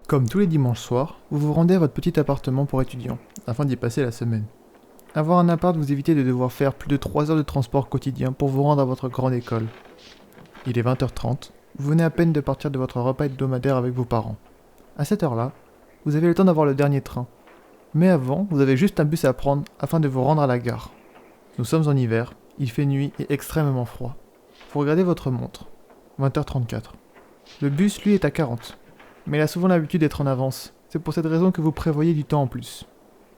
Comme tous les dimanches soirs, vous vous rendez à votre petit appartement pour étudiants, afin d'y passer la semaine. Avoir un appart vous évite de devoir faire plus de 3 heures de transport quotidien pour vous rendre à votre grande école. Il est 20h30, vous venez à peine de partir de votre repas hebdomadaire avec vos parents. À cette heure-là, vous avez le temps d'avoir le dernier train. Mais avant, vous avez juste un bus à prendre afin de vous rendre à la gare. Nous sommes en hiver, il fait nuit et extrêmement froid. Vous regardez votre montre. 20h34. Le bus, lui, est à 40. Mais il a souvent l'habitude d'être en avance. C'est pour cette raison que vous prévoyez du temps en plus.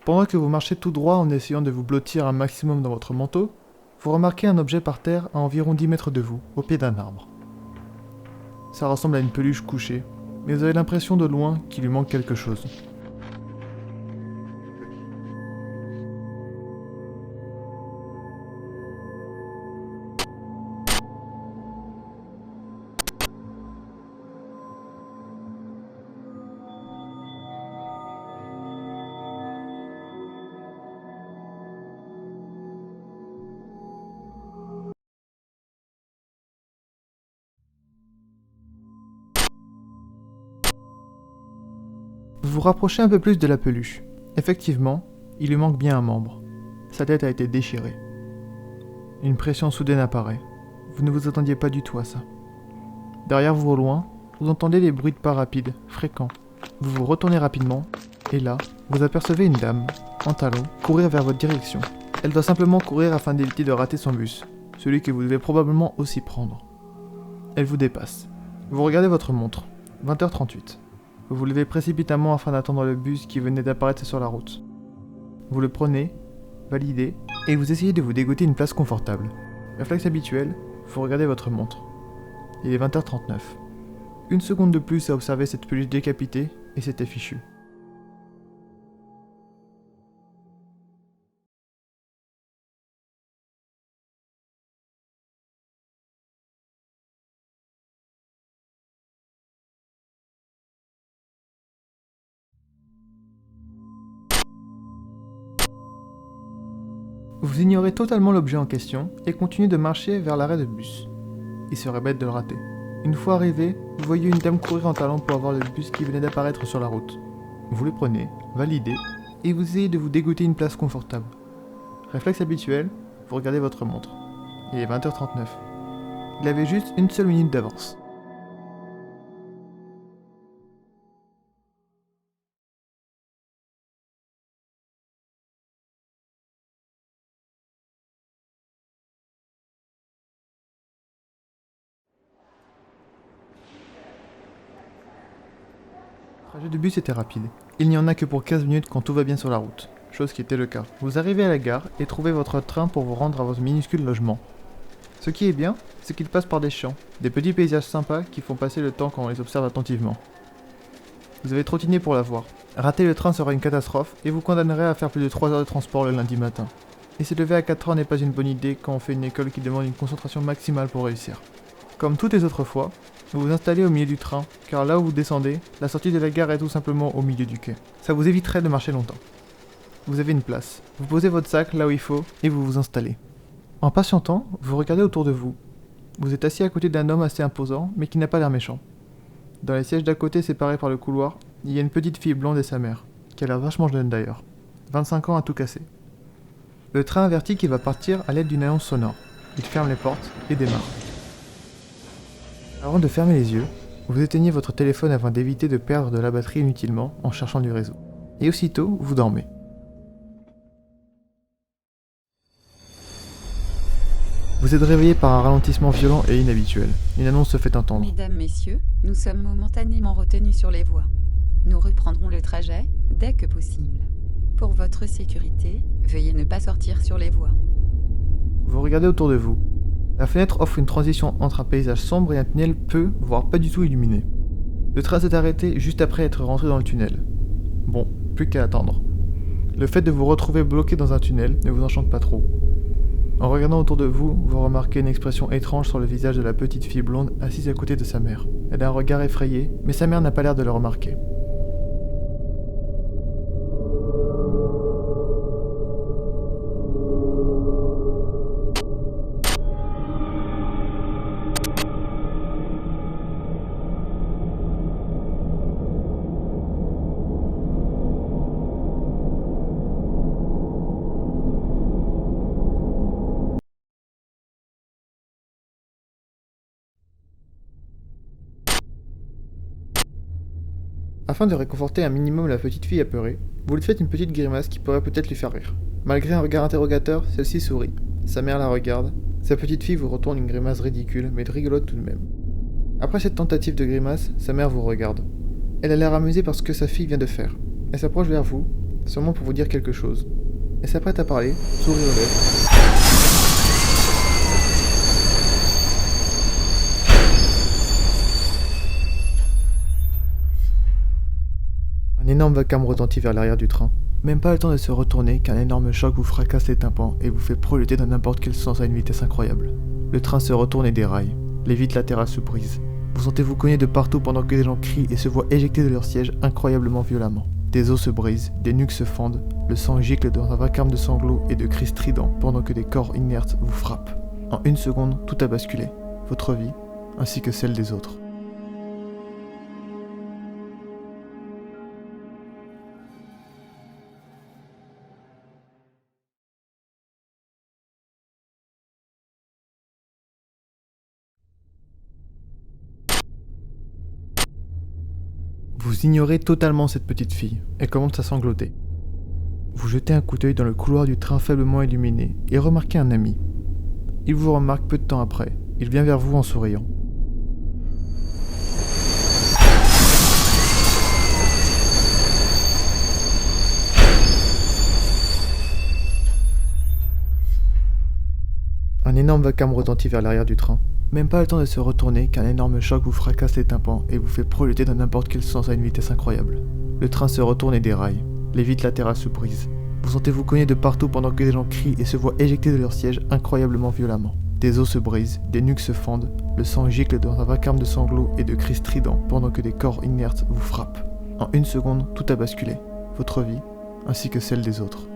Pendant que vous marchez tout droit en essayant de vous blottir un maximum dans votre manteau, vous remarquez un objet par terre à environ 10 mètres de vous, au pied d'un arbre. Ça ressemble à une peluche couchée, mais vous avez l'impression de loin qu'il lui manque quelque chose. Vous vous rapprochez un peu plus de la peluche. Effectivement, il lui manque bien un membre. Sa tête a été déchirée. Une pression soudaine apparaît. Vous ne vous attendiez pas du tout à ça. Derrière vous au loin, vous entendez des bruits de pas rapides, fréquents. Vous vous retournez rapidement, et là, vous apercevez une dame, en talons, courir vers votre direction. Elle doit simplement courir afin d'éviter de rater son bus, celui que vous devez probablement aussi prendre. Elle vous dépasse. Vous regardez votre montre, 20h38. Vous vous levez précipitamment afin d'attendre le bus qui venait d'apparaître sur la route. Vous le prenez, validez, et vous essayez de vous dégoter une place confortable. Réflexe habituel, vous regardez votre montre. Il est 20h39. Une seconde de plus à observer cette peluche décapitée, et c'était fichu. Vous ignorez totalement l'objet en question et continuez de marcher vers l'arrêt de bus. Il serait bête de le rater. Une fois arrivé, vous voyez une dame courir en talons pour avoir le bus qui venait d'apparaître sur la route. Vous le prenez, validez, et vous essayez de vous dégoter une place confortable. Réflexe habituel, vous regardez votre montre. Il est 20h39. Il avait juste une seule minute d'avance. Le trajet de bus était rapide. Il n'y en a que pour 15 minutes quand tout va bien sur la route, chose qui était le cas. Vous arrivez à la gare et trouvez votre train pour vous rendre à votre minuscule logement. Ce qui est bien, c'est qu'il passe par des champs, des petits paysages sympas qui font passer le temps quand on les observe attentivement. Vous avez trottiné pour la voir. Rater le train sera une catastrophe et vous condamnerait à faire plus de 3 heures de transport le lundi matin. Et se lever à 4 heures n'est pas une bonne idée quand on fait une école qui demande une concentration maximale pour réussir. Comme toutes les autres fois, vous vous installez au milieu du train, car là où vous descendez, la sortie de la gare est tout simplement au milieu du quai. Ça vous éviterait de marcher longtemps. Vous avez une place, vous posez votre sac là où il faut, et vous vous installez. En patientant, vous regardez autour de vous. Vous êtes assis à côté d'un homme assez imposant, mais qui n'a pas l'air méchant. Dans les sièges d'à côté séparés par le couloir, il y a une petite fille blonde et sa mère, qui a l'air vachement jeune d'ailleurs. 25 ans à tout casser. Le train avertit qu'il va partir à l'aide d'une annonce sonore. Il ferme les portes et démarre. Avant de fermer les yeux, vous éteignez votre téléphone afin d'éviter de perdre de la batterie inutilement en cherchant du réseau. Et aussitôt, vous dormez. Vous êtes réveillé par un ralentissement violent et inhabituel. Une annonce se fait entendre. Mesdames, messieurs, nous sommes momentanément retenus sur les voies. Nous reprendrons le trajet dès que possible. Pour votre sécurité, veuillez ne pas sortir sur les voies. Vous regardez autour de vous. La fenêtre offre une transition entre un paysage sombre et un tunnel peu, voire pas du tout illuminé. Le train s'est arrêté juste après être rentré dans le tunnel. Bon, plus qu'à attendre. Le fait de vous retrouver bloqué dans un tunnel ne vous enchante pas trop. En regardant autour de vous, vous remarquez une expression étrange sur le visage de la petite fille blonde assise à côté de sa mère. Elle a un regard effrayé, mais sa mère n'a pas l'air de le remarquer. Afin de réconforter un minimum la petite fille apeurée, vous lui faites une petite grimace qui pourrait peut-être lui faire rire. Malgré un regard interrogateur, celle-ci sourit. Sa mère la regarde. Sa petite fille vous retourne une grimace ridicule, mais rigolote tout de même. Après cette tentative de grimace, sa mère vous regarde. Elle a l'air amusée par ce que sa fille vient de faire. Elle s'approche vers vous, sûrement pour vous dire quelque chose. Elle s'apprête à parler, sourire aux lèvres. Un énorme vacarme retentit vers l'arrière du train. Même pas le temps de se retourner qu'un énorme choc vous fracasse les tympans et vous fait projeter dans n'importe quel sens à une vitesse incroyable. Le train se retourne et déraille. Les vitres latérales se brisent. Vous sentez-vous cogner de partout pendant que des gens crient et se voient éjectés de leur siège incroyablement violemment. Des os se brisent, des nuques se fendent, le sang gicle dans un vacarme de sanglots et de cris stridents pendant que des corps inertes vous frappent. En une seconde, tout a basculé. Votre vie, ainsi que celle des autres. Vous ignorez totalement cette petite fille. Elle commence à sangloter. Vous jetez un coup d'œil dans le couloir du train faiblement illuminé et remarquez un ami. Il vous remarque peu de temps après. Il vient vers vous en souriant. Un énorme vacarme retentit vers l'arrière du train. Même pas le temps de se retourner qu'un énorme choc vous fracasse les tympans et vous fait projeter dans n'importe quel sens à une vitesse incroyable. Le train se retourne et déraille. Les vitres latérales se brisent. Vous sentez-vous cogner de partout pendant que des gens crient et se voient éjectés de leur siège incroyablement violemment. Des os se brisent, des nuques se fendent, le sang gicle dans un vacarme de sanglots et de cris stridents pendant que des corps inertes vous frappent. En une seconde, tout a basculé. Votre vie, ainsi que celle des autres.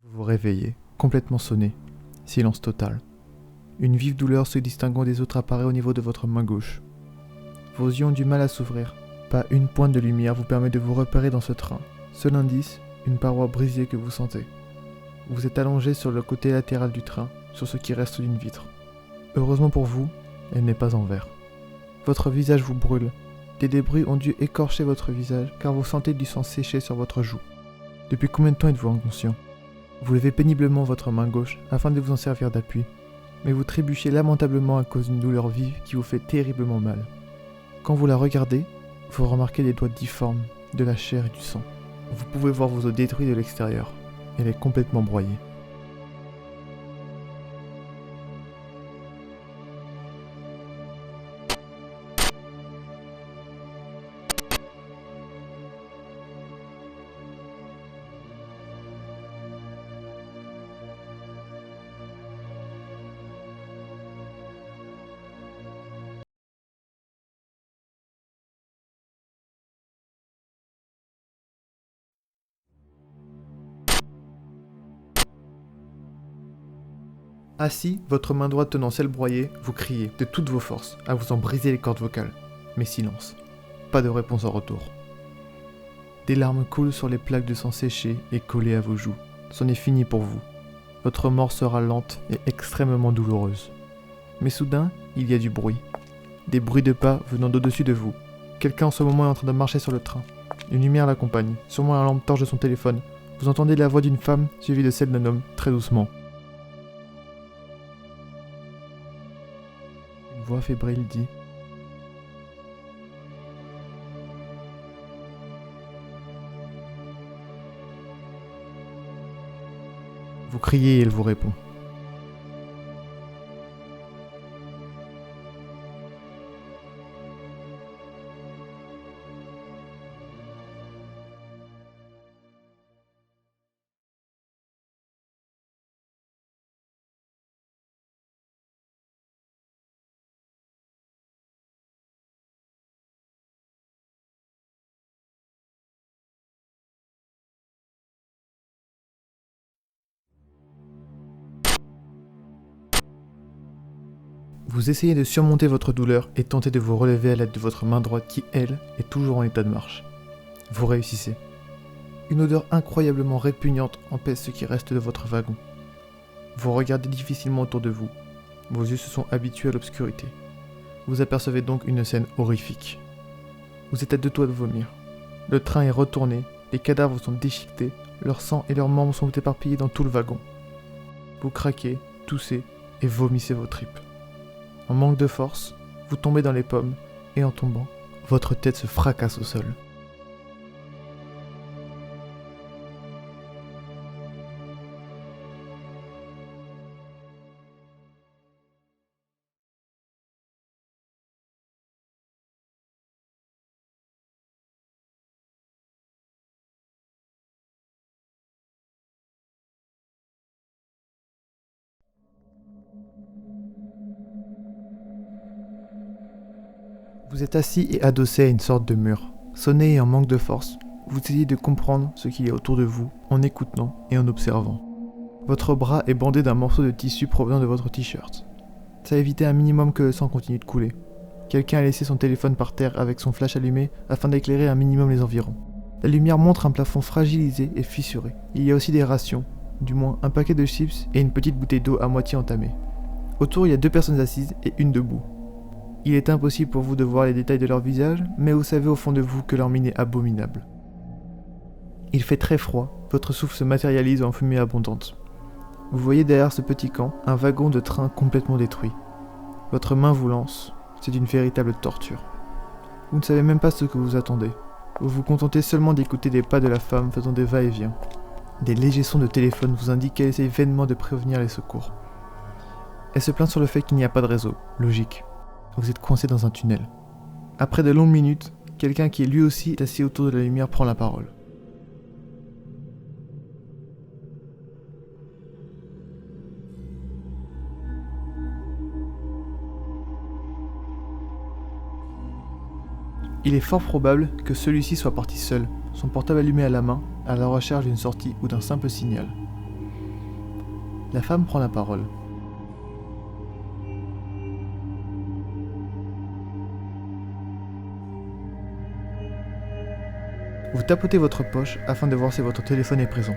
Vous vous réveillez, complètement sonné. Silence total. Une vive douleur se distinguant des autres apparaît au niveau de votre main gauche. Vos yeux ont du mal à s'ouvrir. Pas une pointe de lumière vous permet de vous repérer dans ce train. Seul indice, une paroi brisée que vous sentez. Vous êtes allongé sur le côté latéral du train, sur ce qui reste d'une vitre. Heureusement pour vous, elle n'est pas en verre. Votre visage vous brûle. Des débris ont dû écorcher votre visage car vous sentez du sang sécher sur votre joue. Depuis combien de temps êtes-vous inconscient ? Vous levez péniblement votre main gauche afin de vous en servir d'appui, mais vous trébuchez lamentablement à cause d'une douleur vive qui vous fait terriblement mal. Quand vous la regardez, vous remarquez des doigts difformes, de la chair et du sang. Vous pouvez voir vos os détruits de l'extérieur. Elle est complètement broyée. Assis, votre main droite tenant celle broyée, vous criez de toutes vos forces, à vous en briser les cordes vocales. Mais silence. Pas de réponse en retour. Des larmes coulent sur les plaques de sang séchées et collées à vos joues. C'en est fini pour vous. Votre mort sera lente et extrêmement douloureuse. Mais soudain, il y a du bruit. Des bruits de pas venant d'au-dessus de vous. Quelqu'un en ce moment est en train de marcher sur le train. Une lumière l'accompagne, sûrement la lampe torche de son téléphone. Vous entendez la voix d'une femme suivie de celle d'un homme, très doucement. Une voix fébrile dit : Vous criez et elle vous répond. Vous essayez de surmonter votre douleur et tentez de vous relever à l'aide de votre main droite qui, elle, est toujours en état de marche. Vous réussissez. Une odeur incroyablement répugnante empêche ce qui reste de votre wagon. Vous regardez difficilement autour de vous. Vos yeux se sont habitués à l'obscurité. Vous apercevez donc une scène horrifique. Vous êtes à deux doigts de vomir. Le train est retourné, les cadavres sont déchiquetés, leur sang et leurs membres sont éparpillés dans tout le wagon. Vous craquez, toussez et vomissez vos tripes. En manque de force, vous tombez dans les pommes et en tombant, votre tête se fracasse au sol. Vous êtes assis et adossé à une sorte de mur. Sonné et en manque de force, vous essayez de comprendre ce qu'il y a autour de vous en écoutant et en observant. Votre bras est bandé d'un morceau de tissu provenant de votre t-shirt. Ça évitait un minimum que le sang continue de couler. Quelqu'un a laissé son téléphone par terre avec son flash allumé afin d'éclairer un minimum les environs. La lumière montre un plafond fragilisé et fissuré. Il y a aussi des rations, du moins un paquet de chips et une petite bouteille d'eau à moitié entamée. Autour, il y a 2 personnes assises et une debout. Il est impossible pour vous de voir les détails de leur visage, mais vous savez au fond de vous que leur mine est abominable. Il fait très froid, votre souffle se matérialise en fumée abondante. Vous voyez derrière ce petit camp un wagon de train complètement détruit. Votre main vous lance, c'est une véritable torture. Vous ne savez même pas ce que vous attendez. Vous vous contentez seulement d'écouter les pas de la femme faisant des va-et-vient. Des légers sons de téléphone vous indiquent qu'elle essaye vainement de prévenir les secours. Elle se plaint sur le fait qu'il n'y a pas de réseau, logique. Vous êtes coincé dans un tunnel. Après de longues minutes, quelqu'un qui est lui aussi assis autour de la lumière prend la parole. Il est fort probable que celui-ci soit parti seul, son portable allumé à la main, à la recherche d'une sortie ou d'un simple signal. La femme prend la parole. Vous tapotez votre poche afin de voir si votre téléphone est présent.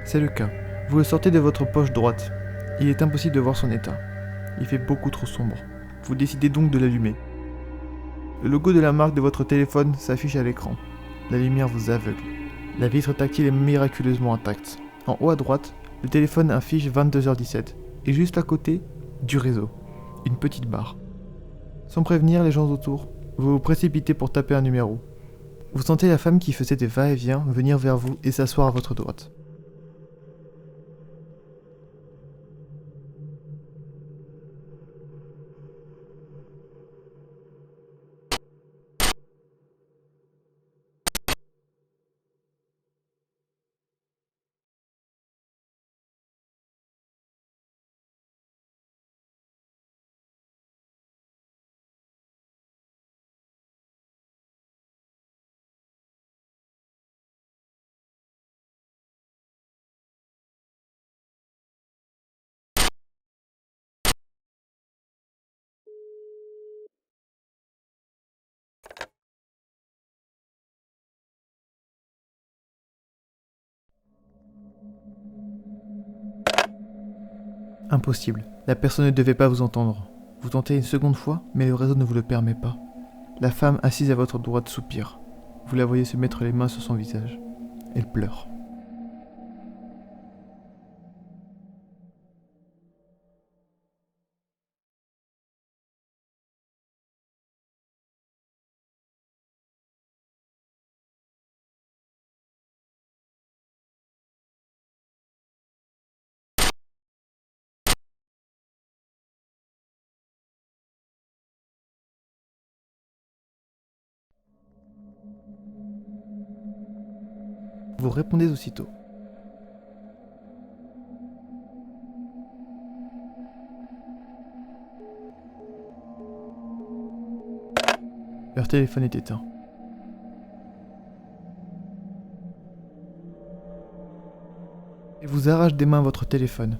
C'est le cas. Vous le sortez de votre poche droite. Il est impossible de voir son état. Il fait beaucoup trop sombre. Vous décidez donc de l'allumer. Le logo de la marque de votre téléphone s'affiche à l'écran. La lumière vous aveugle. La vitre tactile est miraculeusement intacte. En haut à droite, le téléphone affiche 22h17 et juste à côté, du réseau. Une petite barre. Sans prévenir les gens autour, vous vous précipitez pour taper un numéro. Vous sentez la femme qui faisait des va-et-vient venir vers vous et s'asseoir à votre droite. Impossible, la personne ne devait pas vous entendre. Vous tentez une seconde fois, mais le réseau ne vous le permet pas. La femme assise à votre droite soupire. Vous la voyez se mettre les mains sur son visage. Elle pleure. Vous répondez aussitôt. Leur téléphone est éteint. Elle vous arrache des mains votre téléphone.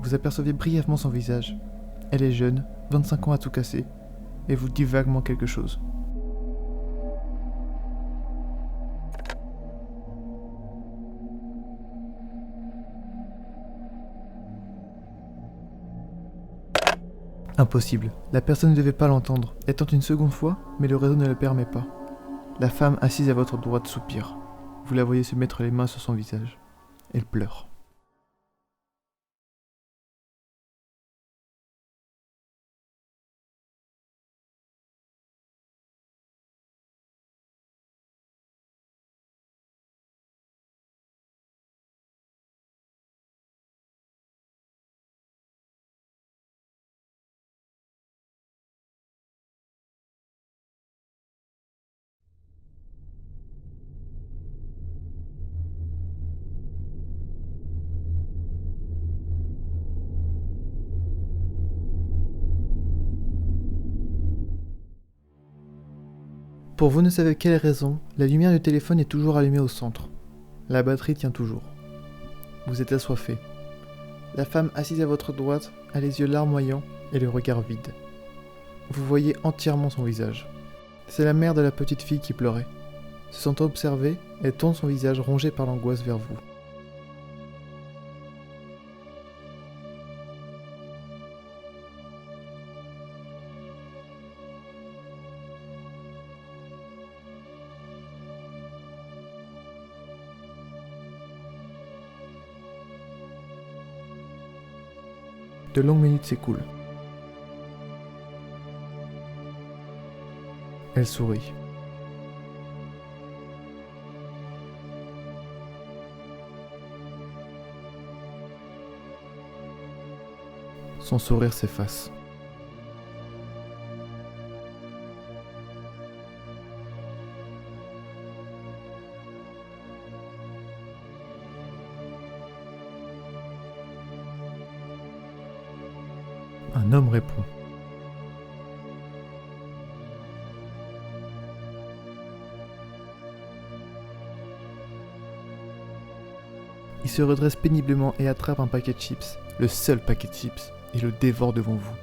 Vous apercevez brièvement son visage. Elle est jeune, 25 ans à tout casser, et vous dit vaguement quelque chose. Impossible, la personne ne devait pas l'entendre. Elle tente une seconde fois, mais le réseau ne le permet pas. La femme assise à votre droite soupire. Vous la voyez se mettre les mains sur son visage. Elle pleure. Pour vous ne savez quelle raison, la lumière du téléphone est toujours allumée au centre. La batterie tient toujours. Vous êtes assoiffé. La femme assise à votre droite a les yeux larmoyants et le regard vide. Vous voyez entièrement son visage. C'est la mère de la petite fille qui pleurait. Se sentant observée, elle tourne son visage rongé par l'angoisse vers vous. De longues minutes s'écoulent. Elle sourit. Son sourire s'efface. Un homme répond. Il se redresse péniblement et attrape un paquet de chips, le seul paquet de chips, et le dévore devant vous.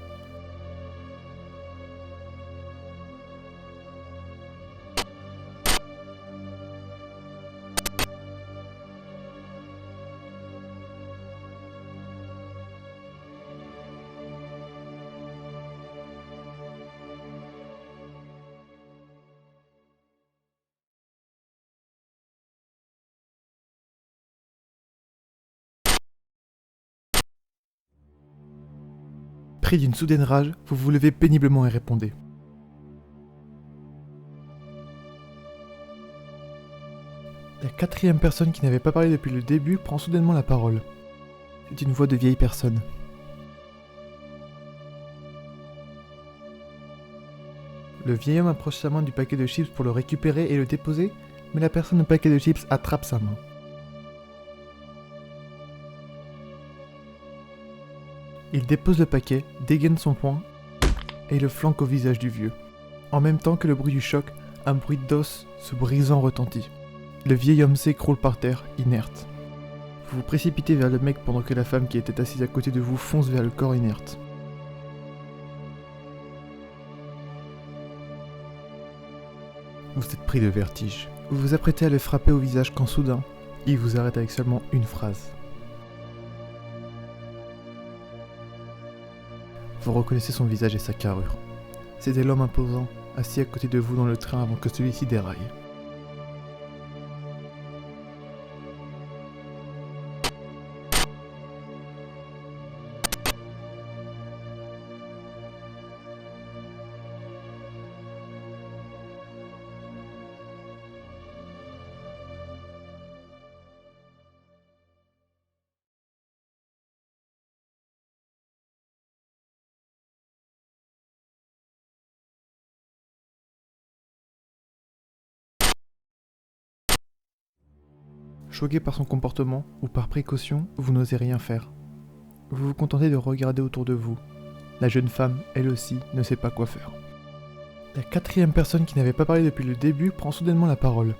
Pris d'une soudaine rage, vous vous levez péniblement et répondez. La quatrième personne qui n'avait pas parlé depuis le début prend soudainement la parole. C'est une voix de vieille personne. Le vieil homme approche sa main du paquet de chips pour le récupérer et le déposer, mais la personne au paquet de chips attrape sa main. Il dépose le paquet, dégaine son poing et le flanque au visage du vieux. En même temps que le bruit du choc, un bruit d'os se brisant retentit. Le vieil homme s'écroule par terre, inerte. Vous vous précipitez vers le mec pendant que la femme qui était assise à côté de vous fonce vers le corps inerte. Vous êtes pris de vertige. Vous vous apprêtez à le frapper au visage quand soudain, il vous arrête avec seulement une phrase. Vous reconnaissez son visage et sa carrure. C'était l'homme imposant, assis à côté de vous dans le train avant que celui-ci déraille. Choqué par son comportement, ou par précaution, vous n'osez rien faire. Vous vous contentez de regarder autour de vous. La jeune femme, elle aussi, ne sait pas quoi faire. La quatrième personne qui n'avait pas parlé depuis le début prend soudainement la parole.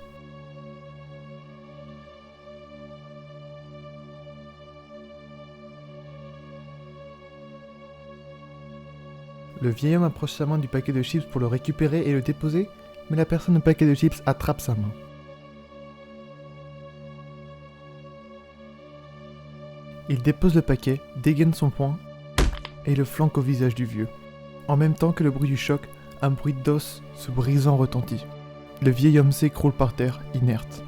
Le vieil homme approche sa main du paquet de chips pour le récupérer et le déposer, mais la personne au paquet de chips attrape sa main. Il dépose le paquet, dégaine son poing et le flanque au visage du vieux. En même temps que le bruit du choc, un bruit d'os se brisant retentit. Le vieil homme s'écroule par terre, inerte.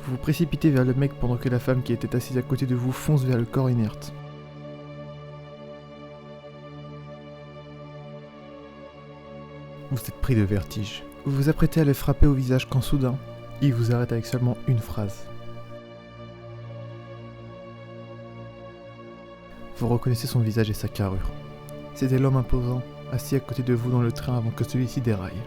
Vous vous précipitez vers le mec pendant que la femme qui était assise à côté de vous fonce vers le corps inerte. Vous êtes pris de vertige. Vous vous apprêtez à le frapper au visage quand soudain, il vous arrête avec seulement une phrase. Vous reconnaissez son visage et sa carrure. C'était l'homme imposant, assis à côté de vous dans le train avant que celui-ci déraille.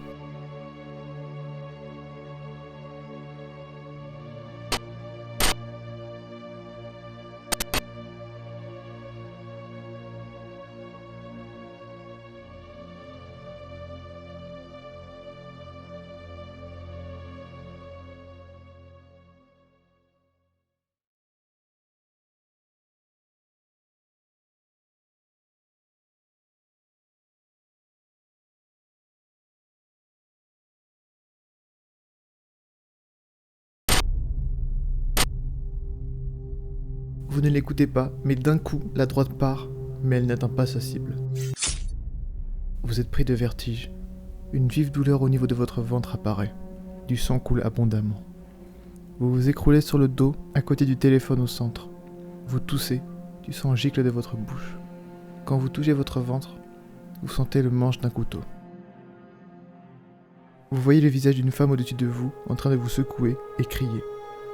Vous ne l'écoutez pas, mais d'un coup, la droite part, mais elle n'atteint pas sa cible. Vous êtes pris de vertige. Une vive douleur au niveau de votre ventre apparaît. Du sang coule abondamment. Vous vous écroulez sur le dos, à côté du téléphone au centre. Vous toussez, du sang gicle de votre bouche. Quand vous touchez votre ventre, vous sentez le manche d'un couteau. Vous voyez le visage d'une femme au-dessus de vous, en train de vous secouer et crier.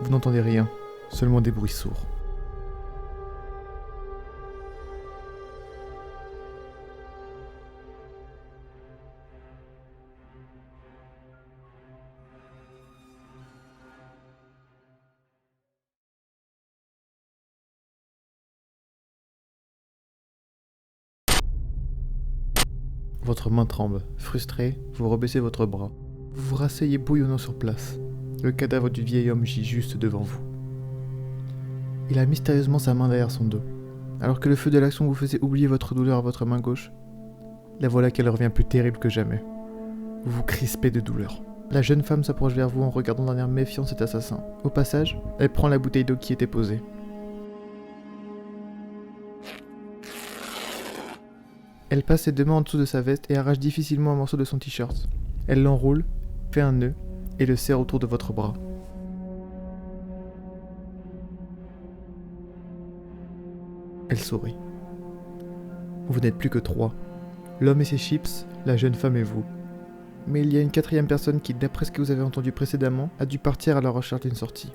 Vous n'entendez rien, seulement des bruits sourds. Votre main tremble. Frustré, vous rebaissez votre bras. Vous vous rasseyez bouillonnant sur place. Le cadavre du vieil homme gît juste devant vous. Il a mystérieusement sa main derrière son dos. Alors que le feu de l'action vous faisait oublier votre douleur à votre main gauche, la voilà qu'elle revient plus terrible que jamais. Vous vous crispez de douleur. La jeune femme s'approche vers vous en regardant d'un air méfiant cet assassin. Au passage, elle prend la bouteille d'eau qui était posée. Elle passe ses deux mains en dessous de sa veste et arrache difficilement un morceau de son t-shirt. Elle l'enroule, fait un nœud et le serre autour de votre bras. Elle sourit. Vous n'êtes plus que 3. L'homme et ses chips, la jeune femme et vous. Mais il y a une 4e personne qui, d'après ce que vous avez entendu précédemment, a dû partir à la recherche d'une sortie.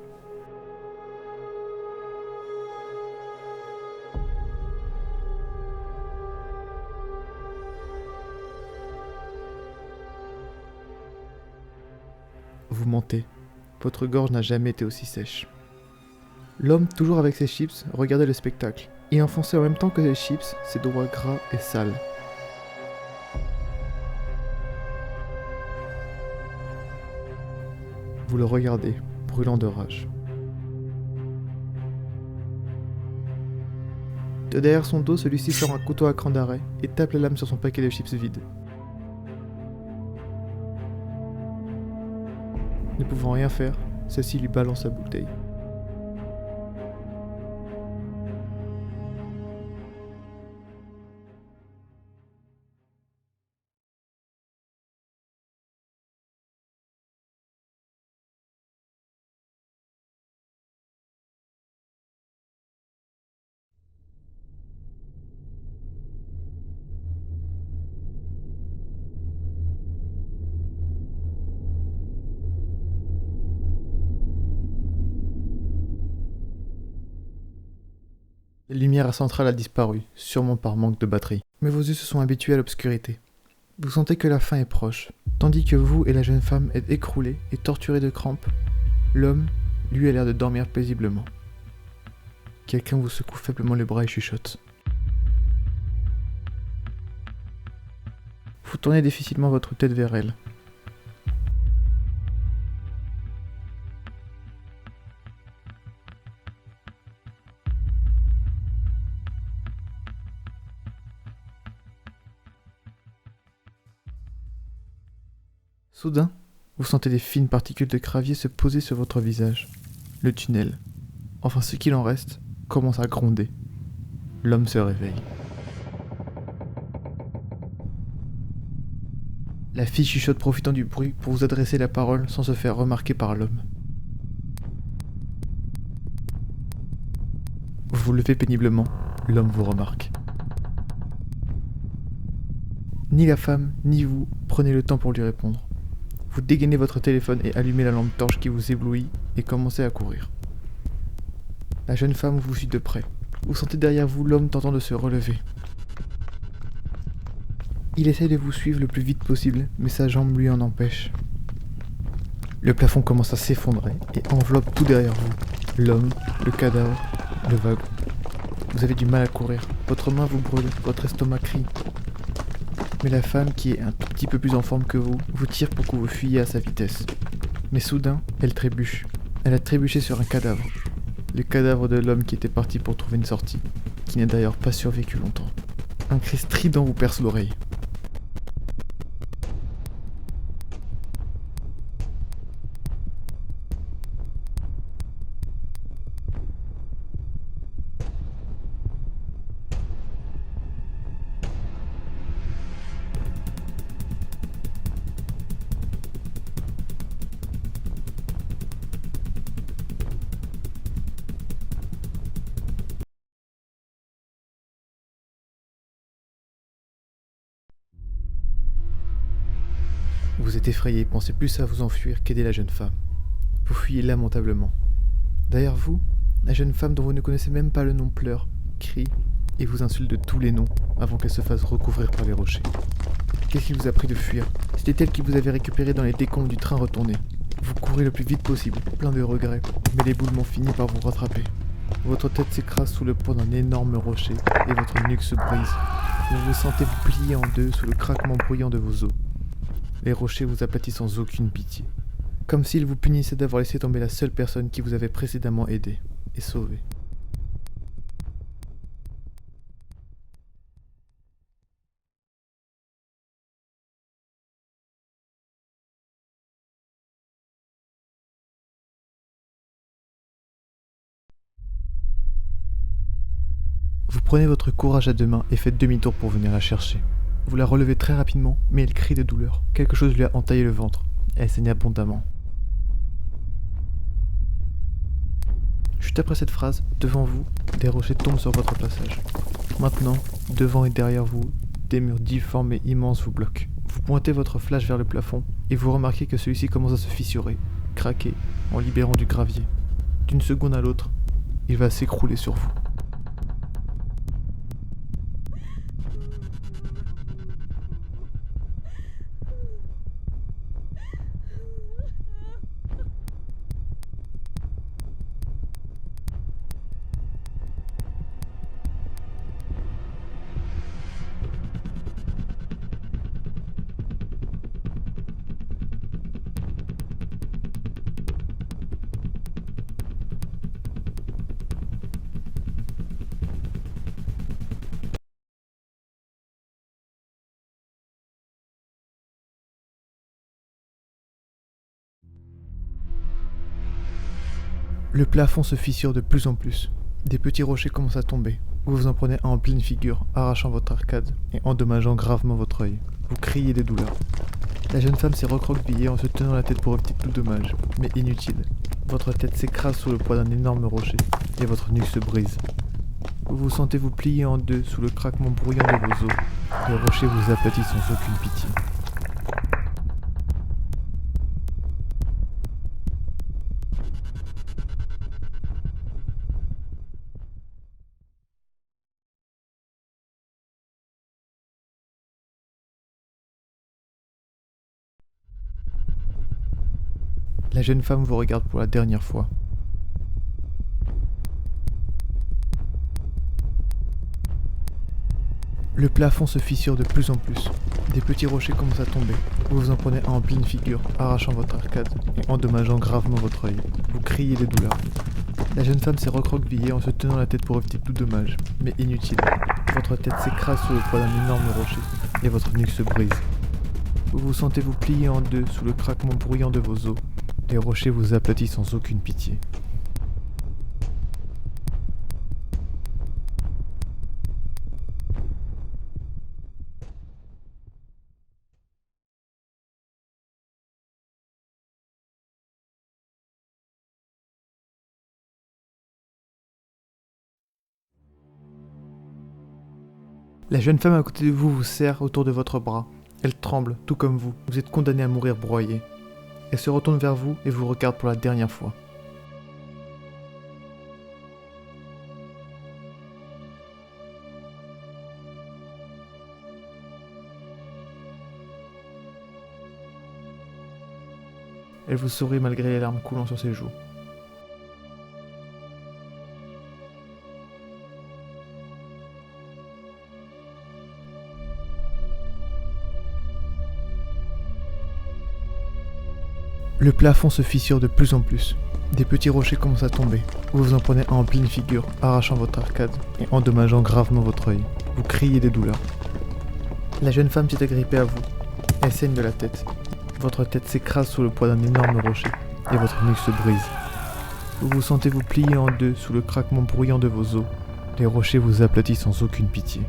Vous mentez. Votre gorge n'a jamais été aussi sèche. L'homme, toujours avec ses chips, regardait le spectacle. Il enfonçait en même temps que les chips ses doigts gras et sales. Vous le regardez, brûlant de rage. De derrière son dos, celui-ci sort un couteau à cran d'arrêt et tape la lame sur son paquet de chips vide. Ne pouvant rien faire, celle-ci lui balance la bouteille. La lumière centrale a disparu, sûrement par manque de batterie. Mais vos yeux se sont habitués à l'obscurité. Vous sentez que la fin est proche. Tandis que vous et la jeune femme êtes écroulés et torturés de crampes, l'homme, lui, a l'air de dormir paisiblement. Quelqu'un vous secoue faiblement le bras et chuchote. Vous tournez difficilement votre tête vers elle. Soudain, vous sentez des fines particules de gravier se poser sur votre visage. Le tunnel, enfin ce qu'il en reste, commence à gronder. L'homme se réveille. La fille chuchote profitant du bruit pour vous adresser la parole sans se faire remarquer par l'homme. Vous vous levez péniblement, l'homme vous remarque. Ni la femme, ni vous prenez le temps pour lui répondre. Vous dégainez votre téléphone et allumez la lampe torche qui vous éblouit et commencez à courir. La jeune femme vous suit de près. Vous sentez derrière vous l'homme tentant de se relever. Il essaye de vous suivre le plus vite possible, mais sa jambe lui en empêche. Le plafond commence à s'effondrer et enveloppe tout derrière vous. L'homme, le cadavre, le wagon. Vous avez du mal à courir. Votre main vous brûle, votre estomac crie. Mais la femme, qui est un tout petit peu plus en forme que vous tire pour que vous fuyiez à sa vitesse. Mais soudain, elle trébuche. Elle a trébuché sur un cadavre. Le cadavre de l'homme qui était parti pour trouver une sortie, qui n'a d'ailleurs pas survécu longtemps. Un cri strident vous perce l'oreille. Vous êtes effrayé, pensez plus à vous enfuir qu'aider la jeune femme. Vous fuyez lamentablement. Derrière vous, la jeune femme dont vous ne connaissez même pas le nom pleure, crie et vous insulte de tous les noms avant qu'elle se fasse recouvrir par les rochers. Qu'est-ce qui vous a pris de fuir? C'était elle qui vous avait récupéré dans les décombres du train retourné. Vous courez le plus vite possible, plein de regrets, mais l'éboulement finit par vous rattraper. Votre tête s'écrase sous le poids d'un énorme rocher et votre nuque se brise. Vous vous sentez vous plier en deux sous le craquement bruyant de vos os. Les rochers vous aplatissent sans aucune pitié, comme s'ils vous punissaient d'avoir laissé tomber la seule personne qui vous avait précédemment aidé et sauvé. Vous prenez votre courage à deux mains et faites demi-tour pour venir la chercher. Vous la relevez très rapidement, mais elle crie de douleur. Quelque chose lui a entaillé le ventre. Elle saigne abondamment. Juste après cette phrase, devant vous, des rochers tombent sur votre passage. Maintenant, devant et derrière vous, des murs difformes et immenses vous bloquent. Vous pointez votre flash vers le plafond et vous remarquez que celui-ci commence à se fissurer, craquer, en libérant du gravier. D'une seconde à l'autre, il va s'écrouler sur vous. Le plafond se fissure de plus en plus. Des petits rochers commencent à tomber. Vous vous en prenez un en pleine figure, arrachant votre arcade et endommageant gravement votre œil. Vous criez de douleur. La jeune femme s'est recroquevillée en se tenant la tête pour éviter tout dommage, mais inutile. Votre tête s'écrase sous le poids d'un énorme rocher et votre nuque se brise. Vous vous sentez vous plier en deux sous le craquement bruyant de vos os. Le rocher vous aplatit sans aucune pitié. La jeune femme vous regarde pour la dernière fois. Le plafond se fissure de plus en plus. Des petits rochers commencent à tomber. Vous vous en prenez un en pleine figure, arrachant votre arcade et endommageant gravement votre œil. Vous criez de douleur. La jeune femme s'est recroquevillée en se tenant la tête pour éviter tout dommage, mais inutile. Votre tête s'écrase sous le poids d'un énorme rocher et votre nuque se brise. Vous vous sentez vous plier en deux sous le craquement bruyant de vos os. Les rochers vous aplatissent sans aucune pitié. La jeune femme à côté de vous vous serre autour de votre bras. Elle tremble, tout comme vous. Vous êtes condamné à mourir broyé. Elle se retourne vers vous et vous regarde pour la dernière fois. Elle vous sourit malgré les larmes coulant sur ses joues. Le plafond se fissure de plus en plus. Des petits rochers commencent à tomber. Vous vous en prenez un en pleine figure, arrachant votre arcade et endommageant gravement votre œil. Vous criez de douleur. La jeune femme s'est agrippée à vous. Elle saigne de la tête. Votre tête s'écrase sous le poids d'un énorme rocher et votre nuque se brise. Vous vous sentez vous plier en deux sous le craquement bruyant de vos os. Les rochers vous aplatissent sans aucune pitié.